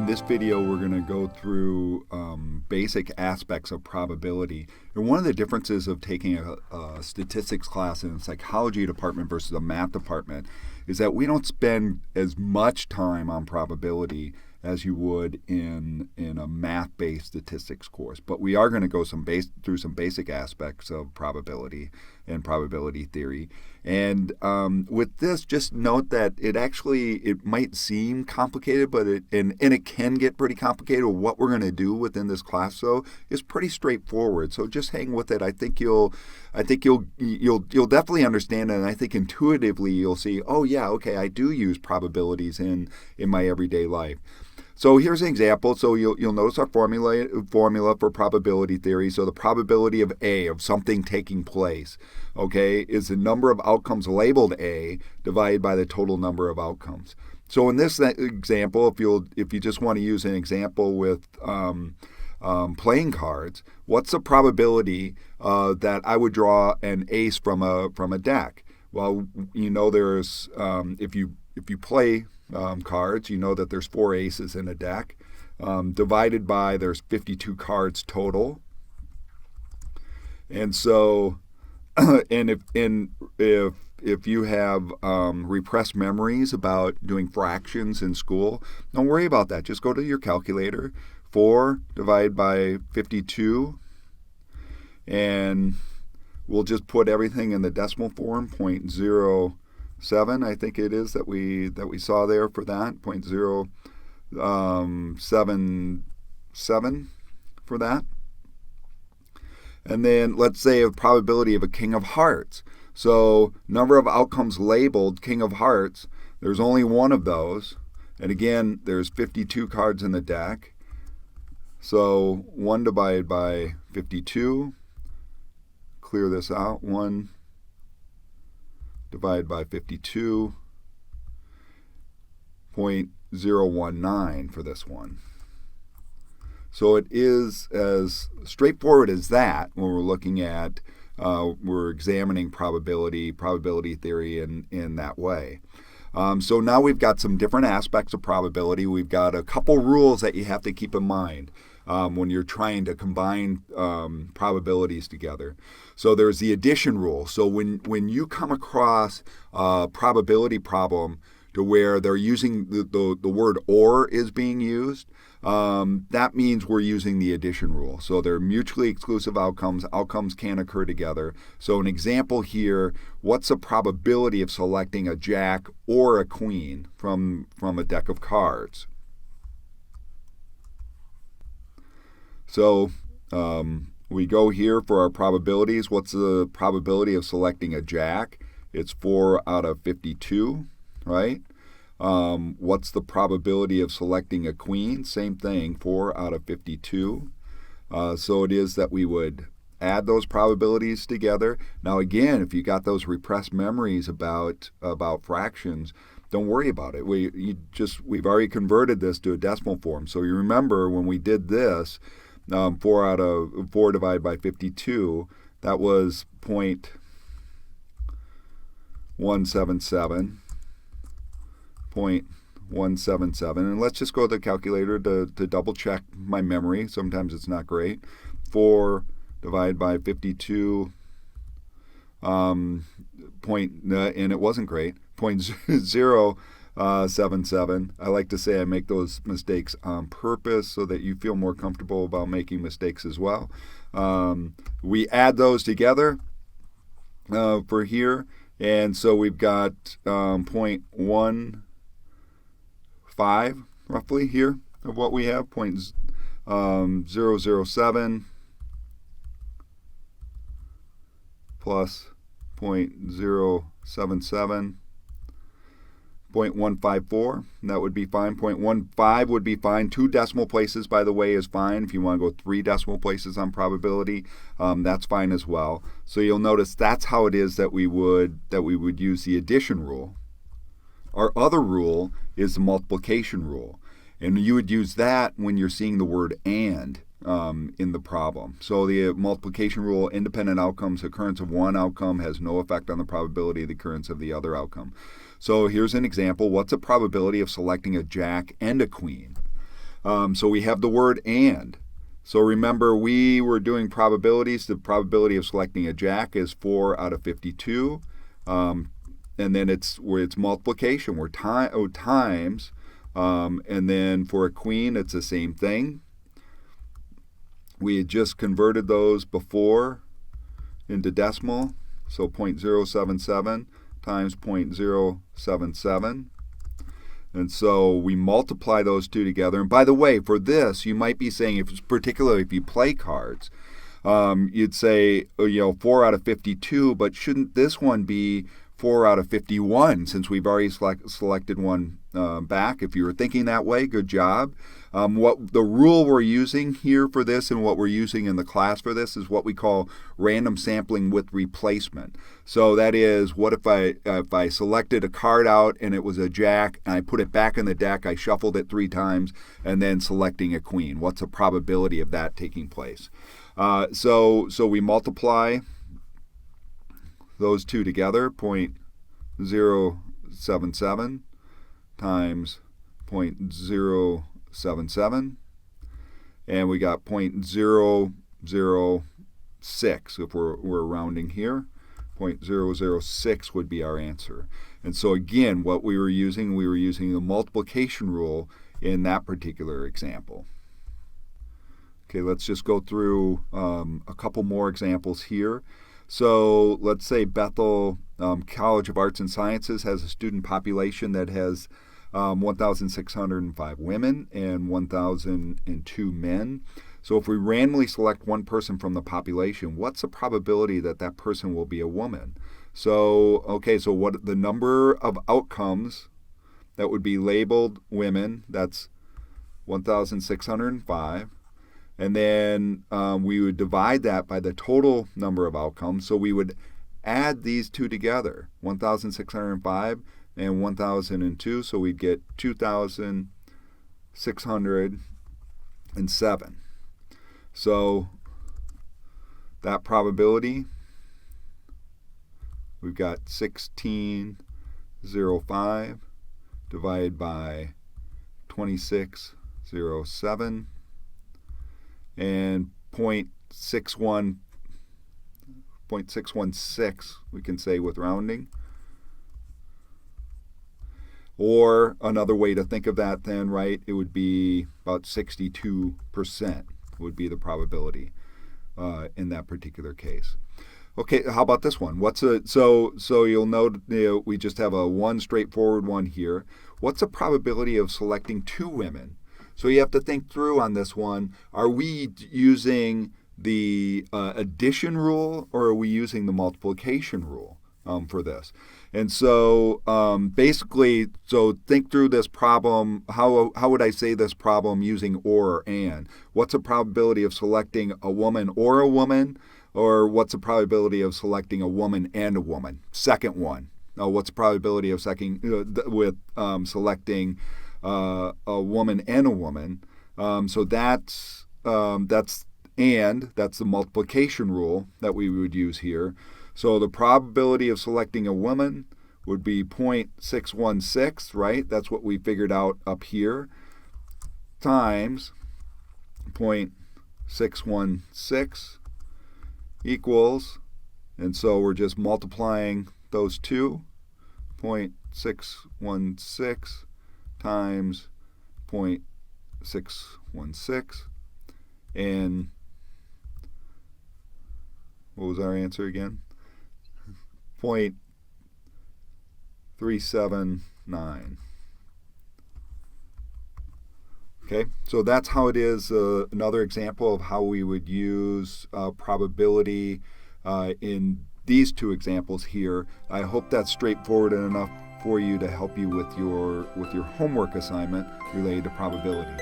this video, we're going to go through basic aspects of probability. And one of the differences of taking a statistics class in a psychology department versus a math department is that we don't spend as much time on probability as you would in a math-based statistics course. But we are going to go through some basic aspects of probability and probability theory. And with this, just note that it might seem complicated, but it can get pretty complicated. What we're going to do within this class, though, is pretty straightforward. So just hang with it. I think you'll definitely understand it, and I think intuitively you'll see, oh yeah, okay, I do use probabilities in my everyday life. So here's an example. So you'll notice our formula for probability theory. So the probability of A, of something taking place, okay, is the number of outcomes labeled A divided by the total number of outcomes. So in this example, if you just want to use an example with playing cards, what's the probability that I would draw an ace from a deck? Well, you know there's if you play cards, you know that there's 4 aces in a deck, divided by there's 52 cards total. And so, and if you have repressed memories about doing fractions in school, don't worry about that. Just go to your calculator. 4 divided by 52, and we'll just put everything in the decimal form, 0.07, I think it is that we saw there for that, 0.077 for that. And then let's say a probability of a king of hearts. So number of outcomes labeled king of hearts, there's only one of those. And again, there's 52 cards in the deck. So 1 divided by 52, clear this out, 1 divided by 52, 0.019 for this one. So it is as straightforward as that when we're looking at, we're examining probability theory in that way. So now we've got some different aspects of probability. We've got a couple rules that you have to keep in mind when you're trying to combine probabilities together. So there's the addition rule. So when you come across a probability problem to where they're using the word or is being used, that means we're using the addition rule. So they're mutually exclusive outcomes. Outcomes can occur together. So an example here, what's the probability of selecting a jack or a queen from a deck of cards? So we go here for our probabilities. What's the probability of selecting a jack? It's 4 out of 52, right? What's the probability of selecting a queen? Same thing, 4 out of 52. So it is that we would add those probabilities together. Now again, if you got those repressed memories about fractions, don't worry about it. We've already converted this to a decimal form. So you remember when we did this, 4 divided by 52, that was 0.177. 0.177, and let's just go to the calculator to double check my memory. Sometimes it's not great. 4 divided by 52, and it wasn't great. 0.077. I like to say I make those mistakes on purpose so that you feel more comfortable about making mistakes as well. We add those together for here, and so we've got 0.15 roughly here of what we have, 0.007 plus 0.077, 0.154, that would be fine. 0.15 would be fine. 2 decimal places, by the way, is fine. If you want to go 3 decimal places on probability, that's fine as well. So you'll notice that's how it is that we would use the addition rule. Our other rule is the multiplication rule, and you would use that when you're seeing the word and in the problem. So the multiplication rule, independent outcomes, occurrence of one outcome has no effect on the probability of the occurrence of the other outcome. So here's an example. What's the probability of selecting a jack and a queen? So we have the word and. So remember, we were doing probabilities. The probability of selecting a jack is 4 out of 52. And then it's multiplication. We're times. And then for a queen, it's the same thing. We had just converted those before into decimal. So 0.077 times 0.077. And so we multiply those two together. And by the way, for this, you might be saying, particularly if you play cards, you'd say, 4 out of 52, but shouldn't this one be 4 out of 51 since we've already selected one back? If you were thinking that way, good job. What the rule we're using here for this and what we're using in the class for this is what we call random sampling with replacement. So that is, what if I selected a card out and it was a jack and I put it back in the deck, I shuffled it 3 times, and then selecting a queen? What's the probability of that taking place? So we multiply those two together, 0.077 times 0.077, and we got 0.006 if we're rounding here. 0.006 would be our answer. And so again, what we were using the multiplication rule in that particular example. Okay, let's just go through a couple more examples here. So let's say Bethel College of Arts and Sciences has a student population that has 1,605 women and 1,002 men. So if we randomly select one person from the population, what's the probability that that person will be a woman? So, so what the number of outcomes that would be labeled women, that's 1,605. And then we would divide that by the total number of outcomes. So we would add these two together, 1,605 and 1,002. So we'd get 2,607. So that probability, we've got 1605 divided by 2607. And 0.616 we can say with rounding. Or another way to think of that then, right, it would be about 62% would be the probability in that particular case. Okay, how about this one? So you'll note we just have a one straightforward one here. What's the probability of selecting 2 women? So you have to think through on this one. Are we using the addition rule or are we using the multiplication rule for this? And so basically, think through this problem. How would I say this problem using or and? What's the probability of selecting a woman or a woman? Or what's the probability of selecting a woman and a woman? Second one. What's the probability of selecting a woman and a woman? So that's the multiplication rule that we would use here. So the probability of selecting a woman would be 0.616, right? That's what we figured out up here, times 0.616 equals, and so we're just multiplying those two, 0.616 times 0.616, and what was our answer again? 0.379. Okay, so that's how it is. Another example of how we would use probability in these two examples here. I hope that's straightforward enough for you to help you with your homework assignment related to probability.